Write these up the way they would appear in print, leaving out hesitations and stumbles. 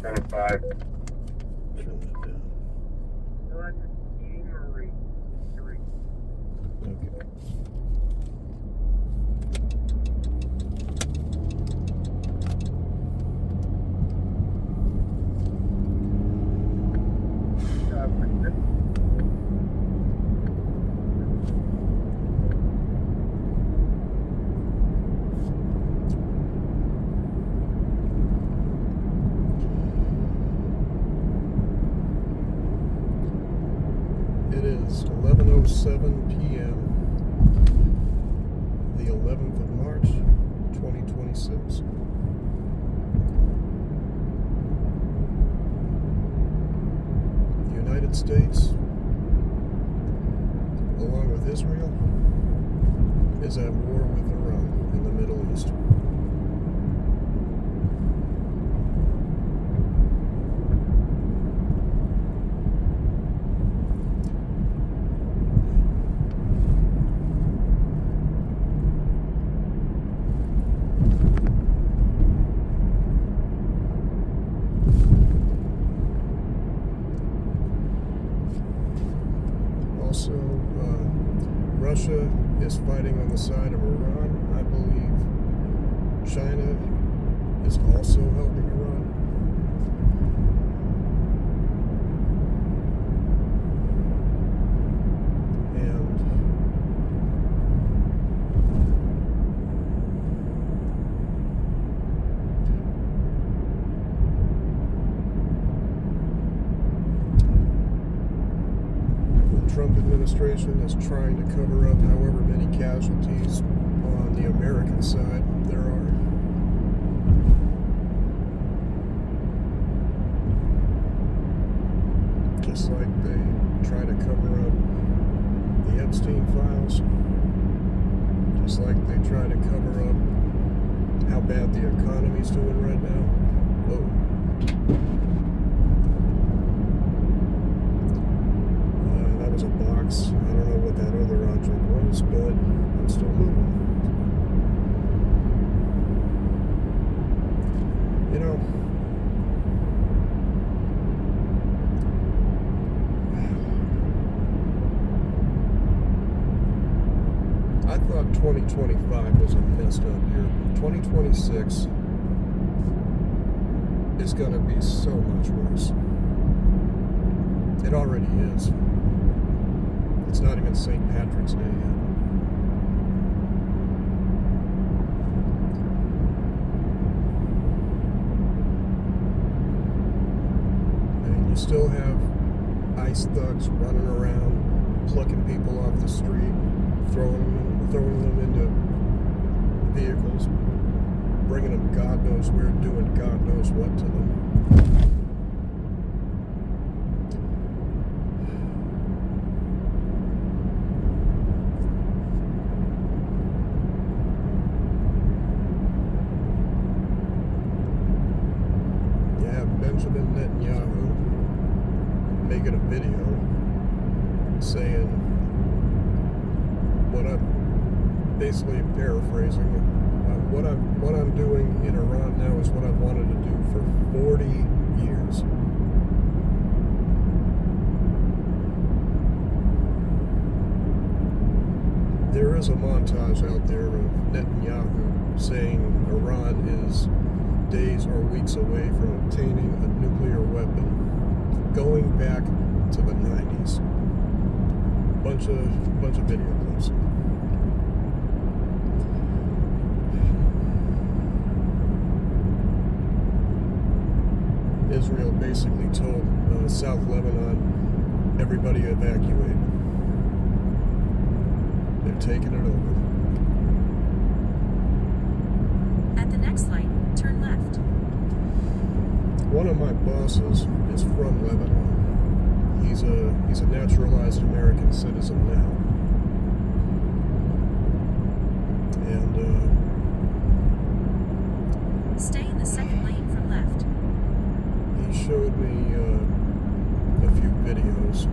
10-5. Turn that down. 1 Emery 3. Okay. It is 11:07 p.m. the 11th of March, 2026. The United States, along with Israel, is at war with Iran in the Middle East. Also, Russia is fighting on the side of Iran. I believe China is also helping Iran. Trump administration is trying to cover up however many casualties on the American side there are. Just like they try to cover up the Epstein files. Just like they try to cover up how bad the economy's doing right now. Whoa. A box. I don't know what that other object was, but I'm still moving. You know, I thought 2025 was a messed up year. 2026 is going to be so much worse. It already is. It's not even St. Patrick's Day yet. And you still have ICE thugs running around, plucking people off the street, throwing them into vehicles, bringing them God knows where, doing God knows what to them. Benjamin Netanyahu making a video saying what I'm basically paraphrasing. What I'm doing in Iran now is what I've wanted to do for 40 years. There is a montage out there of Netanyahu saying Iran is days or weeks away from obtaining a nuclear weapon, going back to the 90s. Bunch of video clips. Israel basically told South Lebanon, everybody evacuate. They're taking it over. At the next light, turn left. One of my bosses is from Lebanon. He's a naturalized American citizen now. And stay in the second lane from left. He showed me a few videos.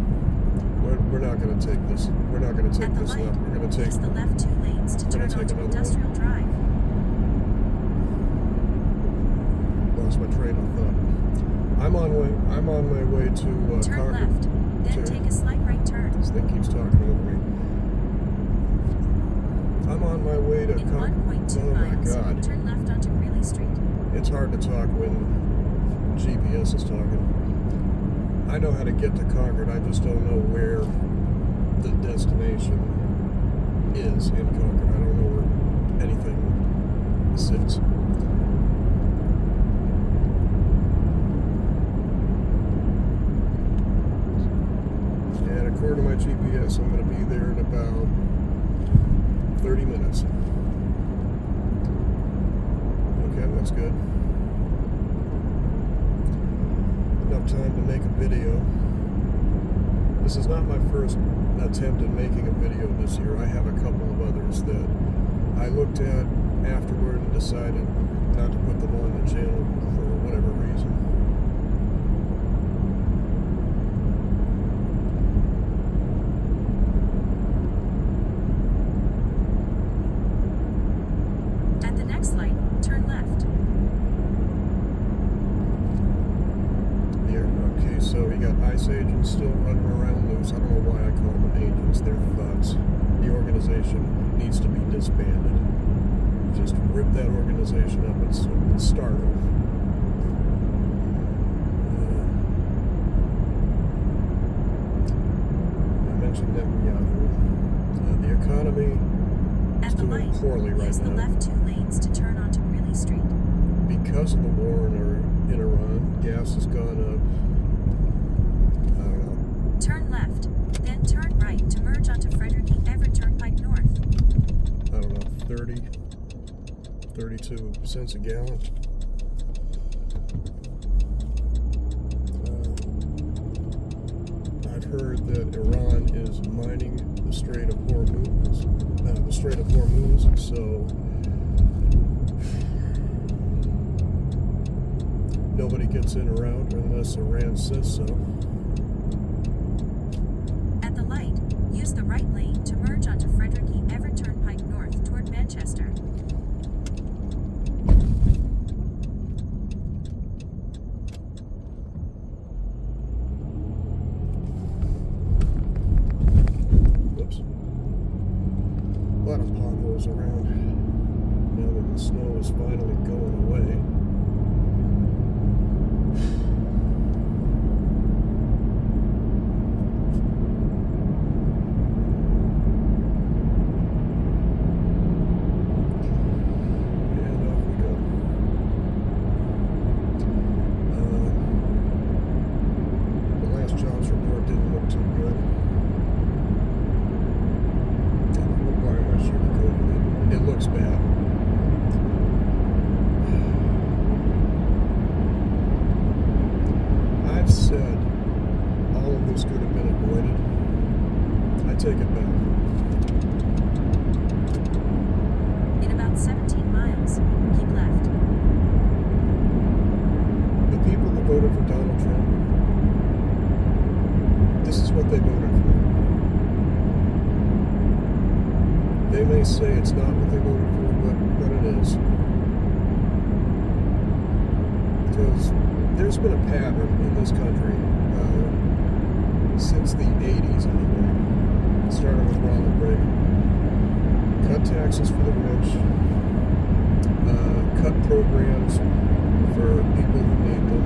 We're not going to take this. We're not going to take this left. We're going to take the left 2 lanes to turn onto Industrial Drive. Lost lost my train of thought. I'm on my way to Turn Concord. left, then take a slight right turn. This thing keeps talking over me. I'm on my way to In Concord. 1.2 Oh my miles, God. turn left onto Greeley Street. It's hard to talk when GPS is talking. I know how to get to Concord, I just don't know where the destination is in Concord. I don't know where anything sits. And according to my GPS, I'm going to be there in about 30 minutes. Okay, that's good. Enough time to make a video. This is not my first attempt at making a video this year. I have a couple of others that I looked at afterward and decided not to put them on the channel for whatever reason. At the next light, turn left. Okay, so we got ICE agents still running around loose. I don't know why I call them agents. They're thugs. The organization needs to be disbanded. Just rip that organization up and start over. I mentioned Netanyahu. The economy is At the doing light, poorly right use the now. left 2 lanes to turn onto Greeley Street. Because of the war in Iran, gas has gone up. I don't know. Turn left, then turn right to merge onto Frederick E. Everett Turnpike North. I don't know, 32 cents a gallon. I've heard that Iran is mining the Strait of Hormuz, so nobody gets in or out unless Iran says so. At the light, use the right lane to merge onto Frederick E. Everett Turnpike North toward Manchester. Whoops. A lot of potholes around. Now that the snow is finally going away. Jobs report didn't look too good. Why am I sugarcoating it? It looks bad. I've said all of this could have been avoided. I take it back. In about 17 miles, keep left. The people who voted for Donald Trump, this is what they voted for. They may say it's not what they voted for, but it is. Because there's been a pattern in this country since the 80s anyway. It started with Ronald Reagan. Cut taxes for the rich, cut programs for people who need them,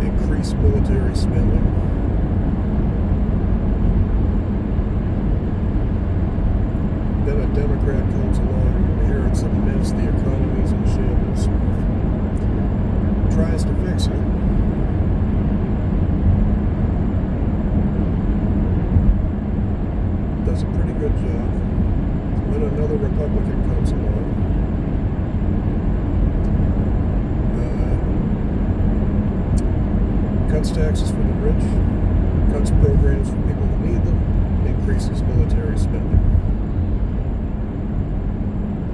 increase military spending. Then a Democrat comes along and inherits a mess, the economy's in shambles, tries to fix it. Does a pretty good job. Then another Republican comes along. Cuts taxes for the rich, cuts programs for people who need them, increases military spending.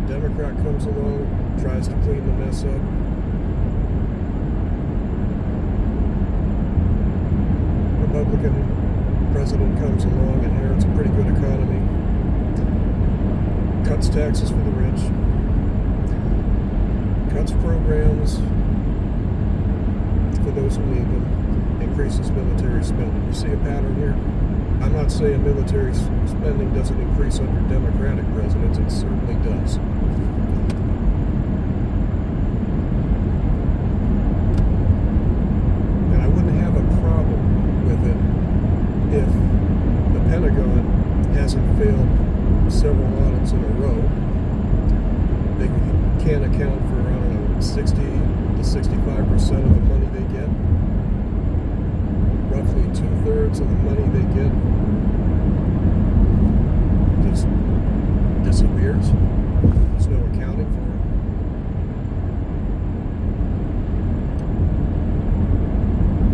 A Democrat comes along, tries to clean the mess up. Republican president comes along, inherits a pretty good economy, cuts taxes for the rich, cuts jobs for those who need them, increases military spending. You see a pattern here? I'm not saying military spending doesn't increase under Democratic presidents. It certainly does. And I wouldn't have a problem with it if the Pentagon hasn't failed several audits in a row. They can't account for, I don't know, 60 to 65% of the money they get. Roughly 2/3 of the money they get just disappears. There's no accounting for it.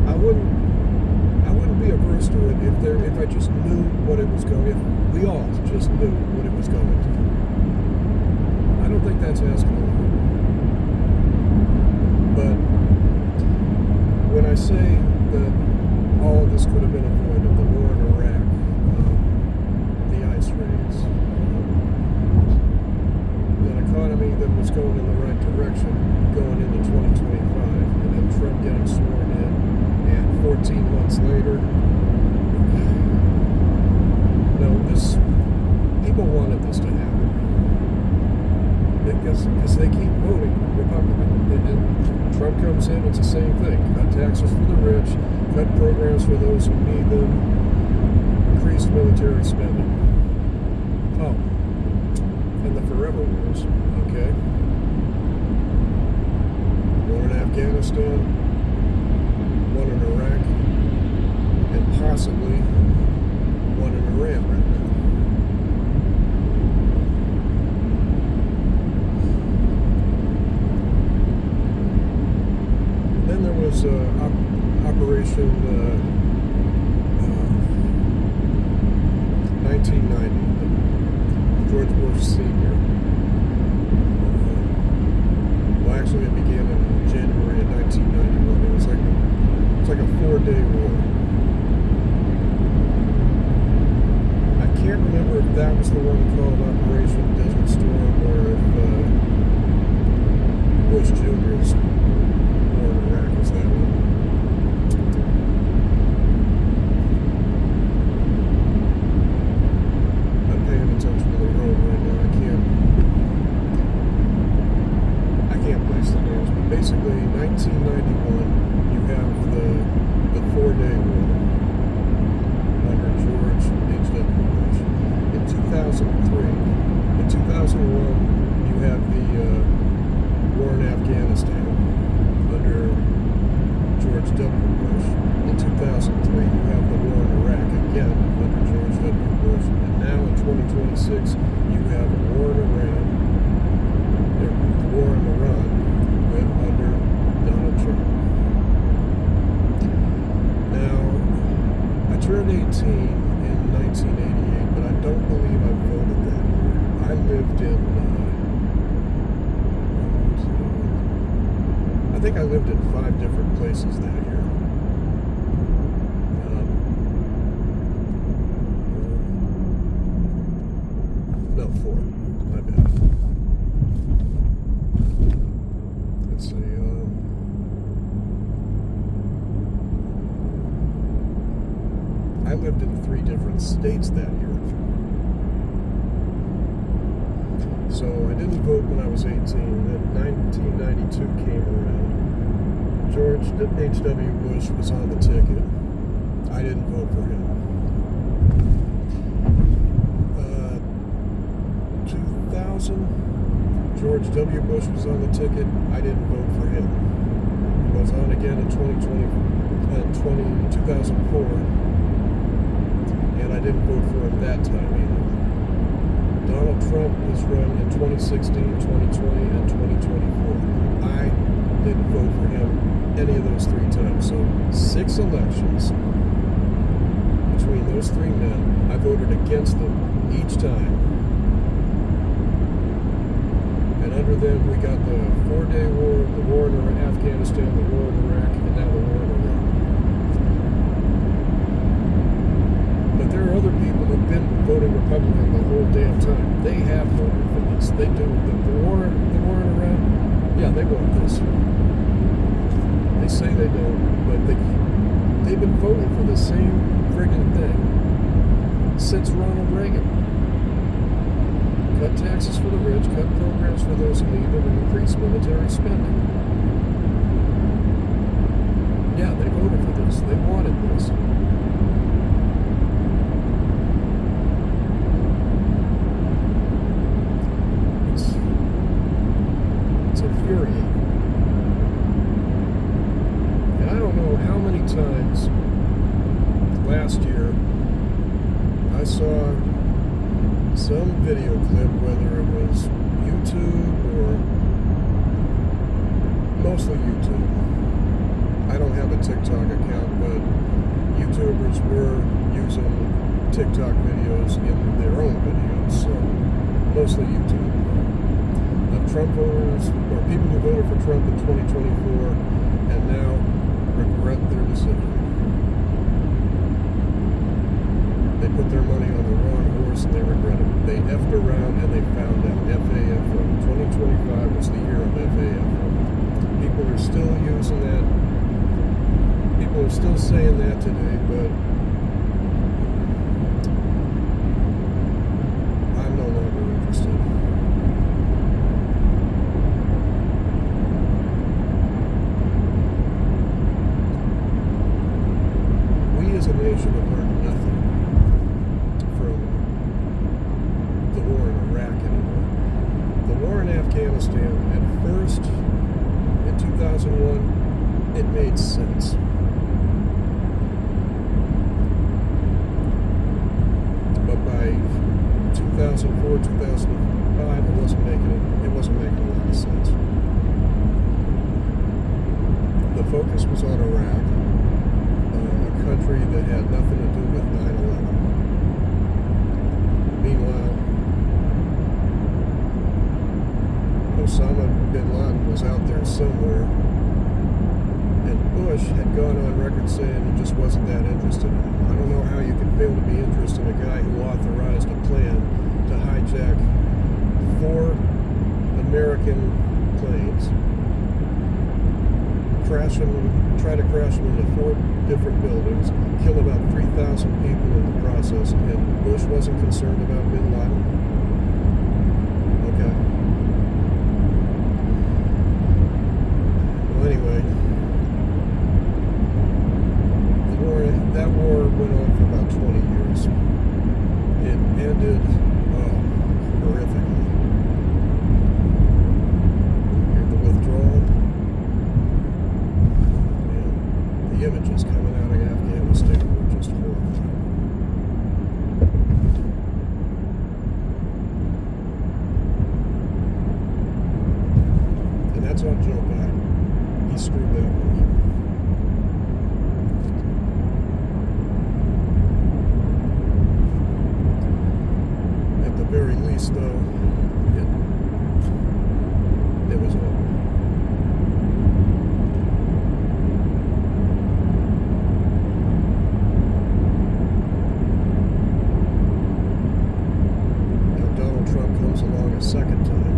I wouldn't be averse to it if I just knew what it was going. If we all just knew what it was going to. I don't think that's asking a lot. But when I say that all of this could have been avoided, the war in Iraq, the ice raids, an economy that was going in the right direction going into 2025, and then Trump getting sworn in, and 14 months later, no, people wanted this to happen. Because they keep voting Republican. And Trump comes in, it's the same thing. Cut taxes for the rich, cut programs for those who need them, increased military spending. Oh, and the forever wars, okay? One in Afghanistan, one in Iraq, and possibly one in Iran right now. Then there was Operation 1990, George Bush Sr. Well, actually, it began in January of 1991. It was like a 4-day war. I can't remember if that was the one called Operation Desert Storm or if Bush Jr.'s war in Iraq was that one. I'm paying attention to the road right now. I can't place the names, but basically 1991 you have the 4-day war under George H.W. Bush. In 2001 you have the war in Afghanistan under George W. Bush. In 2003 you have the war in Iraq again under George W. Bush. And now in 2026 you have a war in Iran, the war in Iran under Donald Trump. Now, I turned 18 in 1988, but I don't believe I voted that year. I lived in I think I lived in 5 different places that year. No, 4. My bad. Let's see. I lived in 3 different states that year. So I didn't vote when I was 18. Then 1992 came around. George H.W. Bush was on the ticket. I didn't vote for him. 2000, George W. Bush was on the ticket. I didn't vote for him. He was on again in 2004. And I didn't vote for him that time either. Donald Trump was run in 2016, 2020, and 2024. I didn't vote for him any of those 3 times. So 6 elections between those 3 men, I voted against them each time. And under them, we got the 4-day war, the war in Afghanistan, the war in Iraq, and now the war in Iran. But there are other people who've been voting Republican the whole damn time. They have voted for this. They do. The war in Iran, yeah, they they want this. They say they don't, but they've been voting for the same friggin' thing since Ronald Reagan. Cut taxes for the rich, cut programs for those who need them, and increase military spending. Yeah, they voted for this. They wanted this. It's infuriating. And I don't know how many times last year I saw some video clip, whether it was YouTube or mostly YouTube. I don't have a TikTok account, but YouTubers were using TikTok videos in their own videos, so mostly YouTube. Of Trump voters, or people who voted for Trump in 2024 and now regret their decision. They put their money on the wrong horse and they regret it. They effed around and they found out. FAFO. 2025 was the year of FAFO. People are still using that. People are still saying that today, but I'm no longer interested. We as a nation have learned nothing from the war in Iraq anymore. The war in Afghanistan, at first, in 2001, it made sense. But by 2004, 2005, it wasn't making a lot of sense. The focus was on Iraq, a country that had nothing to do with 9/11. Meanwhile, Osama bin Laden was out there somewhere, and Bush had gone on record saying he just wasn't that interested in him. I don't know how you can fail to be interested in a guy who authorized a plan to hijack 4 American planes, try to crash them into 4 different buildings, kill about 3,000 people in the process, and Bush wasn't concerned about bin Laden? Okay. Well, anyway, that war went on for about 20 years. It ended horrifically. And the withdrawal, and the images coming out of Afghanistan were just horrifying. And that's on Joe Biden. He screwed that one up. At the very least, though, it was over. Now Donald Trump comes along a second time.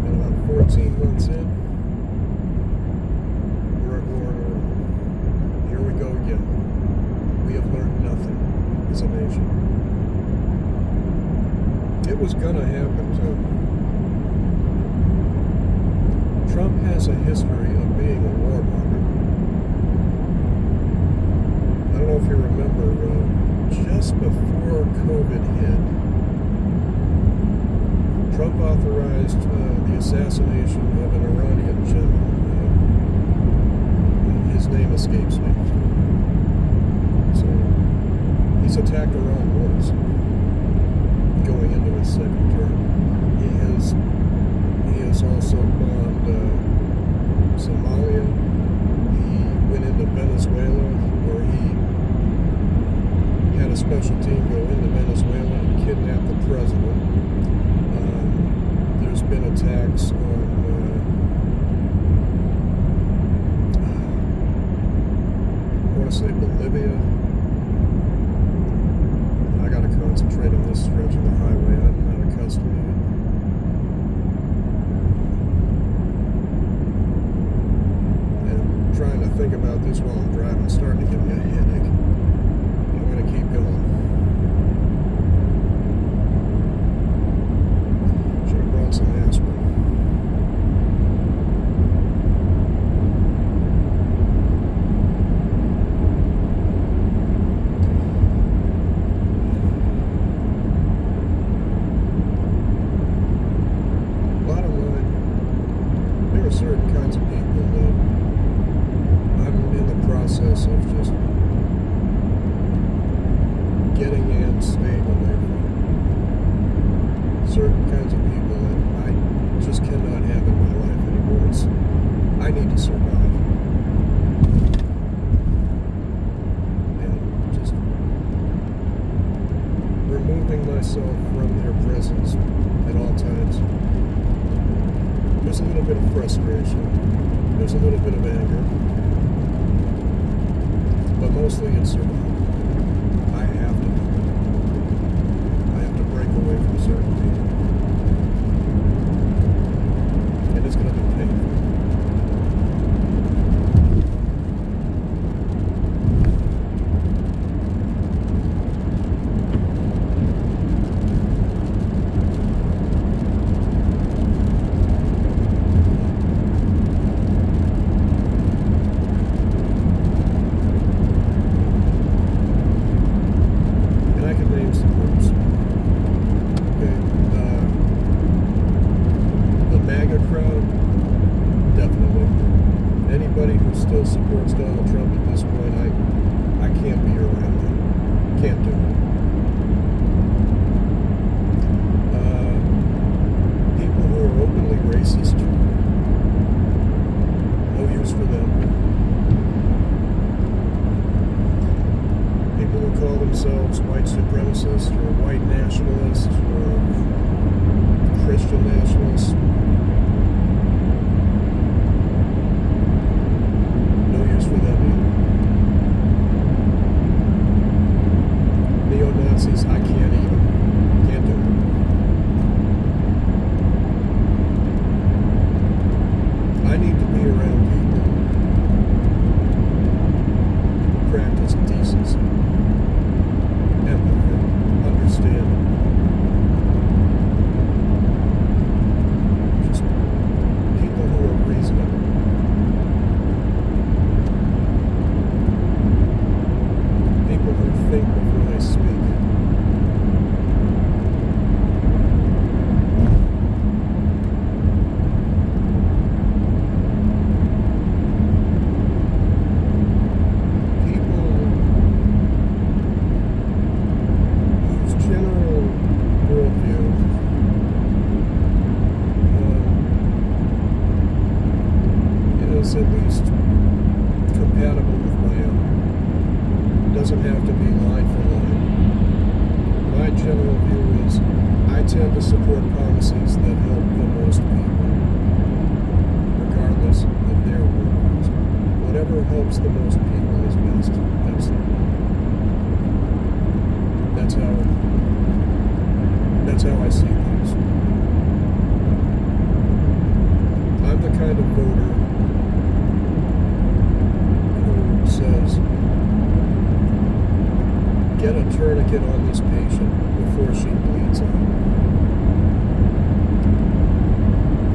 And about 14 months in, we're at war in Iran. Here we go again. We have learned nothing as a nation. It was gonna happen too. Trump has a history of being a warmonger. I don't know if you remember, just before COVID hit, Trump authorized the assassination of an Iranian general. His name escapes me. So he's attacked Iran once, going into his second term. He has also bombed Somalia. He went into Venezuela, where he had a special team go into Venezuela and kidnap the president. There's been attacks on I want to say Bolivia. I got to concentrate on this stretch of the highway. I'm not accustomed to this while I'm driving. It's starting to give me a headache. I'm going to keep going. Should have brought some aspirin. Bottom line, there are certain kinds of people that I'm in the process of just getting and staying away from. Certain kinds of people that I just cannot have in my life anymore. I need to survive. And just removing myself from their presence at all times. There's a little bit of frustration. There's a little bit of anger. But mostly it's survival. I have to do it. I have to break away from certain people. And it's going to be painful. And I can name some groups. Okay. The MAGA crowd, definitely. Anybody who still supports Donald Trump at this point, I can't be around them. Can't do it. People who are openly racist, no use for them. People who call themselves white supremacists or white nationalists or Christian nationalists, no use for them either. Neo-Nazis, I can't even. Can't do it. I need to be around people who practice decency, empathy, understanding. Just people who are reasonable. People who think before they speak. People whose general worldview is at least compatible with my own. Doesn't have to be line for line. My general view is I tend to support policies that help the most people, regardless of their worldviews. Whatever helps the most people is best. That's how I see things. I'm the kind of voter who says, get a tourniquet on this patient before she bleeds out.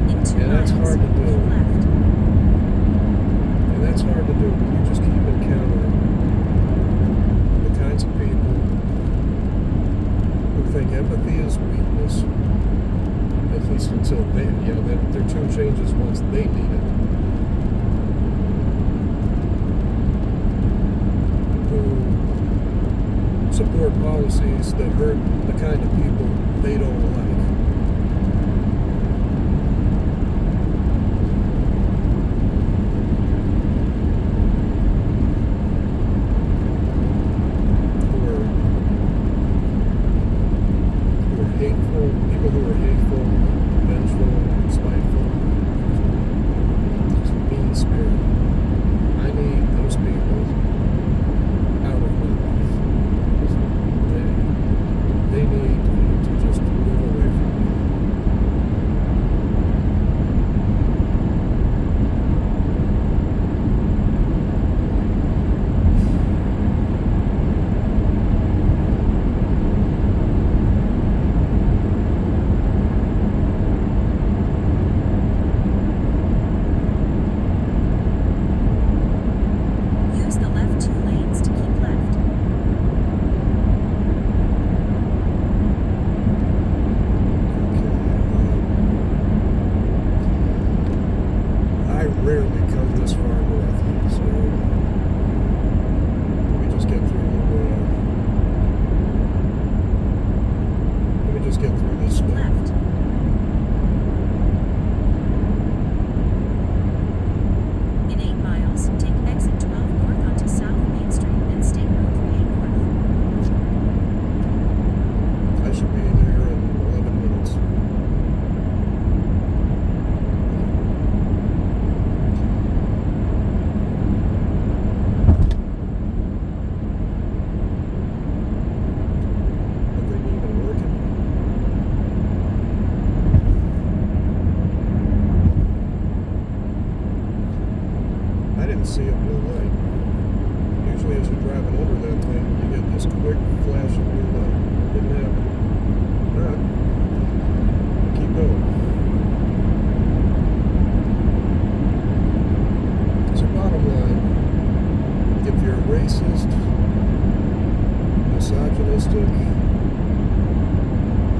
In 2 Yeah, that's miles, hard to do. keep left. And that's hard to do when you just keep encountering the kinds of people who think empathy is weakness, at least until their tune changes once they need it. Who support policies that hurt the kind of people they don't like. Who are hateful, people who are hateful, vengeful, spiteful, just mean-spirited. I need those people out of my life. They need to just move away. see a blue light. Usually as you're driving under that thing, you get this quick flash of blue light. Didn't happen. Alright. Keep going. So bottom line, if you're racist, misogynistic,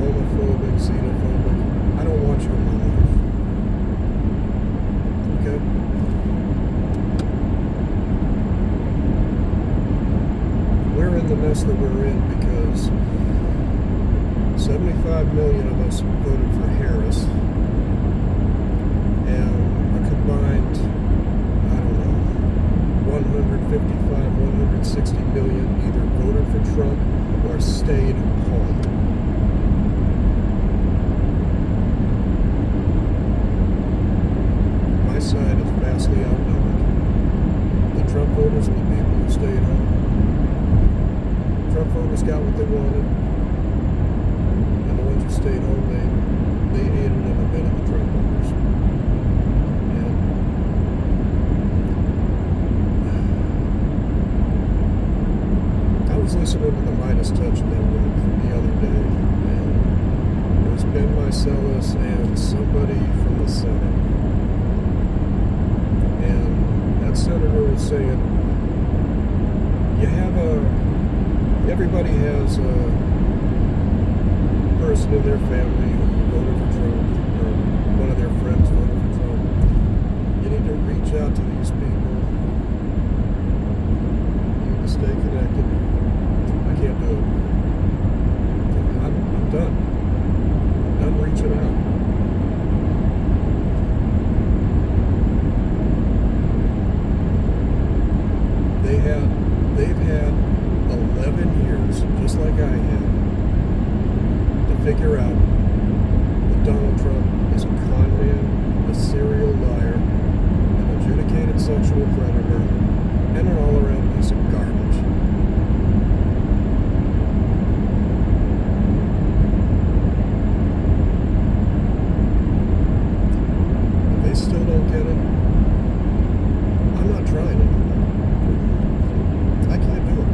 homophobic, xenophobic, I don't want you in my life. Okay? We're in the mess that we're in because 75 million of us voted for Harris, and a combined, I don't know, 155, 160 million either voted for Trump or stayed home. My side is vastly outnumbered. The Trump voters and the people who stayed home. Trump voters got what they wanted, and the ones who stayed home, they aided and abetted the Trump voters. And I was listening to the Midas Touch Network the other day, and it was Ben Meiselas and somebody from the Senate. And that senator was saying, everybody has a person in their family who voted for Trump, or one of their friends voted for Trump. You need to reach out to these people. You need to stay connected. I can't do it. I'm done. I'm done reaching out. They've had 11 years, just like I have, to figure out that Donald Trump is a con man, a serial liar, an adjudicated sexual predator, and an all-around piece of garbage. If they still don't get it, I'm not trying anymore. I can't do it.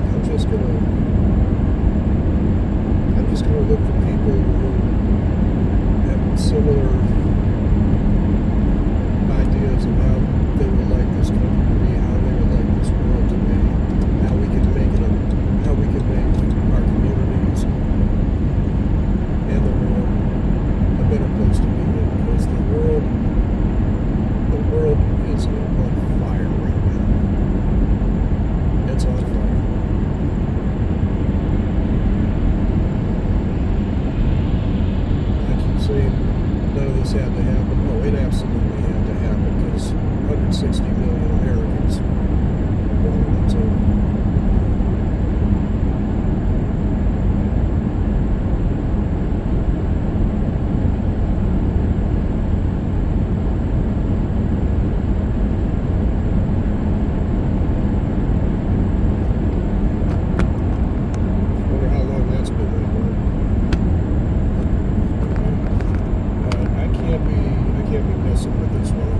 I'm just gonna look for people who have similar ideas of how they would like this country to be, how they would like this world to be, how we can make our communities and the world a better place to be in, because the world is on fire right now. It's on fire. I keep saying none of this had to happen. Oh, it absolutely had to happen, because 160 million Americans wanted it to. I can't be messing with this one.